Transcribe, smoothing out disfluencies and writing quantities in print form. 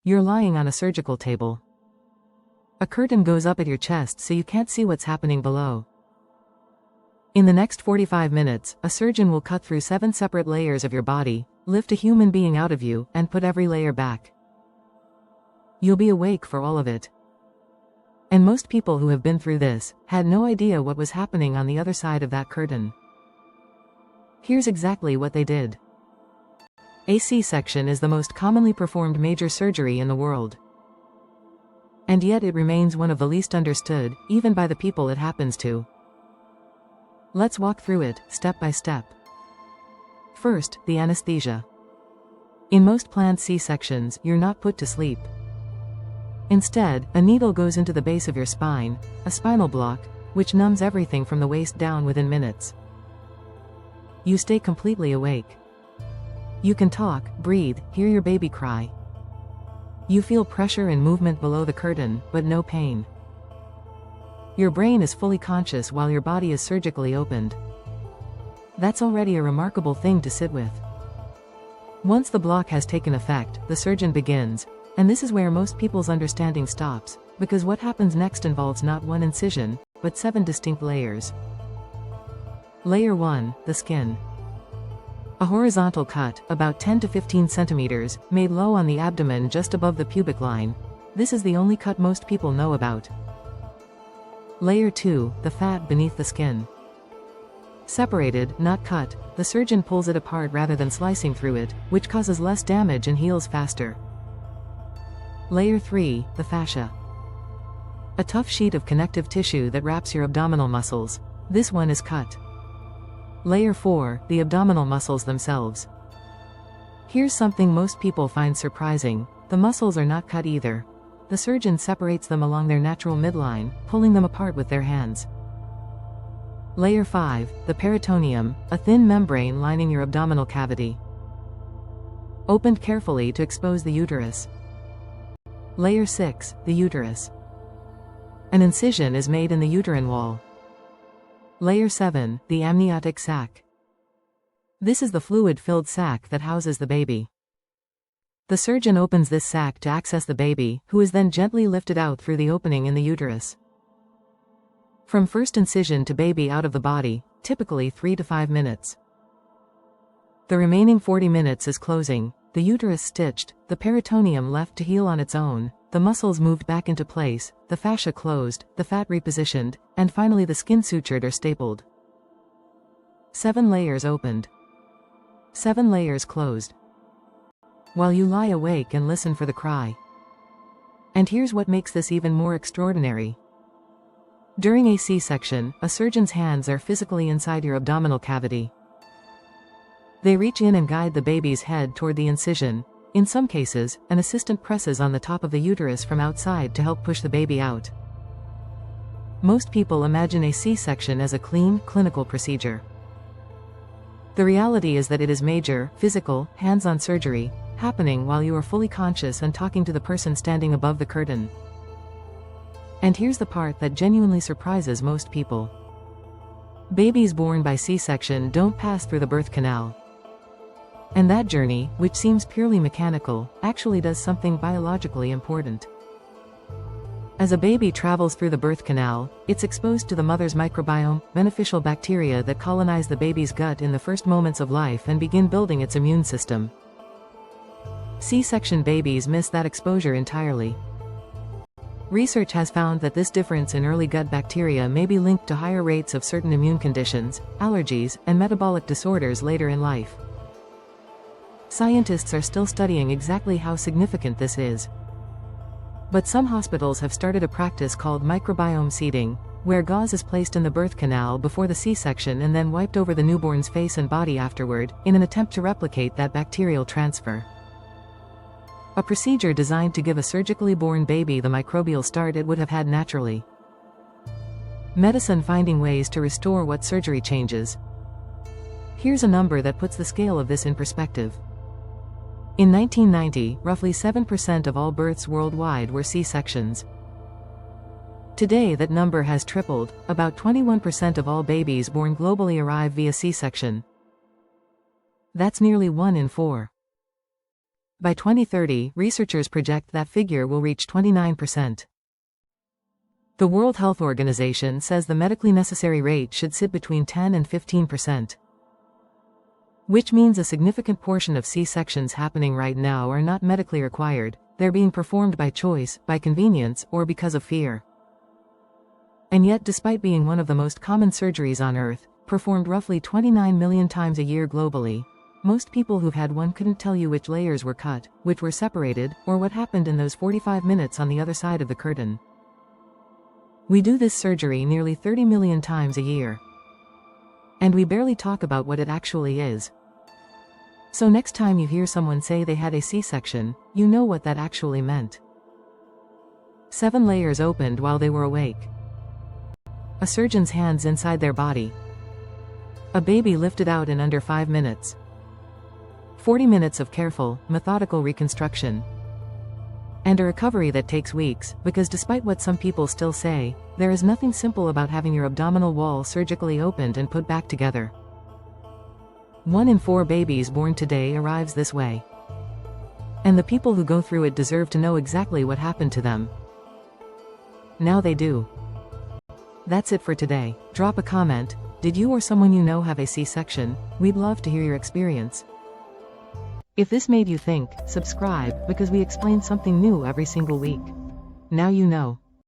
You're lying on a surgical table. A curtain goes up at your chest so you can't see what's happening below. In the next 45 minutes, a surgeon will cut through 7 separate layers of your body, lift a human being out of you, and put every layer back. You'll be awake for all of it. And most people who have been through this had no idea what was happening on the other side of that curtain. Here's exactly what they did. A C-section is the most commonly performed major surgery in the world. And yet it remains one of the least understood, even by the people it happens to. Let's walk through it, step by step. First, the anesthesia. In most planned C-sections, you're not put to sleep. Instead, a needle goes into the base of your spine, a spinal block, which numbs everything from the waist down within minutes. You stay completely awake. You can talk, breathe, hear your baby cry. You feel pressure and movement below the curtain, but no pain. Your brain is fully conscious while your body is surgically opened. That's already a remarkable thing to sit with. Once the block has taken effect, the surgeon begins, and this is where most people's understanding stops, because what happens next involves not one incision, but 7 distinct layers. Layer 1, the skin. A horizontal cut, about 10 to 15 centimeters, made low on the abdomen just above the pubic line. This is the only cut most people know about. Layer 2, the fat beneath the skin. Separated, not cut, the surgeon pulls it apart rather than slicing through it, which causes less damage and heals faster. Layer 3, the fascia. A tough sheet of connective tissue that wraps your abdominal muscles. This one is cut. Layer 4, the abdominal muscles themselves. Here's something most people find surprising. The muscles are not cut either. The surgeon separates them along their natural midline, pulling them apart with their hands. Layer 5, the peritoneum, a thin membrane lining your abdominal cavity. Opened carefully to expose the uterus. Layer 6, the uterus. An incision is made in the uterine wall. Layer 7, the amniotic sac. This is the fluid-filled sac that houses the baby. The surgeon opens this sac to access the baby, who is then gently lifted out through the opening in the uterus. From first incision to baby out of the body, typically 3 to 5 minutes. The remaining 40 minutes is closing, the uterus stitched, the peritoneum left to heal on its own, the muscles moved back into place, the fascia closed, the fat repositioned, and finally the skin sutured or stapled. 7 layers opened. 7 layers closed. While you lie awake and listen for the cry. And here's what makes this even more extraordinary. During a C-section, a surgeon's hands are physically inside your abdominal cavity. They reach in and guide the baby's head toward the incision. In some cases, an assistant presses on the top of the uterus from outside to help push the baby out. Most people imagine a C-section as a clean, clinical procedure. The reality is that it is major, physical, hands-on surgery, happening while you are fully conscious and talking to the person standing above the curtain. And here's the part that genuinely surprises most people. Babies born by C-section don't pass through the birth canal. And that journey, which seems purely mechanical, actually does something biologically important. As a baby travels through the birth canal, it's exposed to the mother's microbiome, beneficial bacteria that colonize the baby's gut in the first moments of life and begin building its immune system. C-section babies miss that exposure entirely. Research has found that this difference in early gut bacteria may be linked to higher rates of certain immune conditions, allergies, and metabolic disorders later in life. Scientists are still studying exactly how significant this is. But some hospitals have started a practice called microbiome seeding, where gauze is placed in the birth canal before the C-section and then wiped over the newborn's face and body afterward, in an attempt to replicate that bacterial transfer. A procedure designed to give a surgically born baby the microbial start it would have had naturally. Medicine finding ways to restore what surgery changes. Here's a number that puts the scale of this in perspective. In 1990, roughly 7% of all births worldwide were C-sections. Today that number has tripled, about 21% of all babies born globally arrive via C-section. That's nearly 1 in 4. By 2030, researchers project that figure will reach 29%. The World Health Organization says the medically necessary rate should sit between 10 and 15%. Which means a significant portion of C-sections happening right now are not medically required, they're being performed by choice, by convenience, or because of fear. And yet, despite being one of the most common surgeries on Earth, performed roughly 29 million times a year globally, most people who've had one couldn't tell you which layers were cut, which were separated, or what happened in those 45 minutes on the other side of the curtain. We do this surgery nearly 30 million times a year. And we barely talk about what it actually is. So next time you hear someone say they had a C-section, you know what that actually meant. 7 layers opened while they were awake. A surgeon's hands inside their body. A baby lifted out in under 5 minutes. 40 minutes of careful, methodical reconstruction. And a recovery that takes weeks, because despite what some people still say, there is nothing simple about having your abdominal wall surgically opened and put back together. 1 in 4 babies born today arrives this way. And the people who go through it deserve to know exactly what happened to them. Now they do. That's it for today. Drop a comment. Did you or someone you know have a C-section? We'd love to hear your experience. If this made you think, subscribe, because we explain something new every single week. Now you know.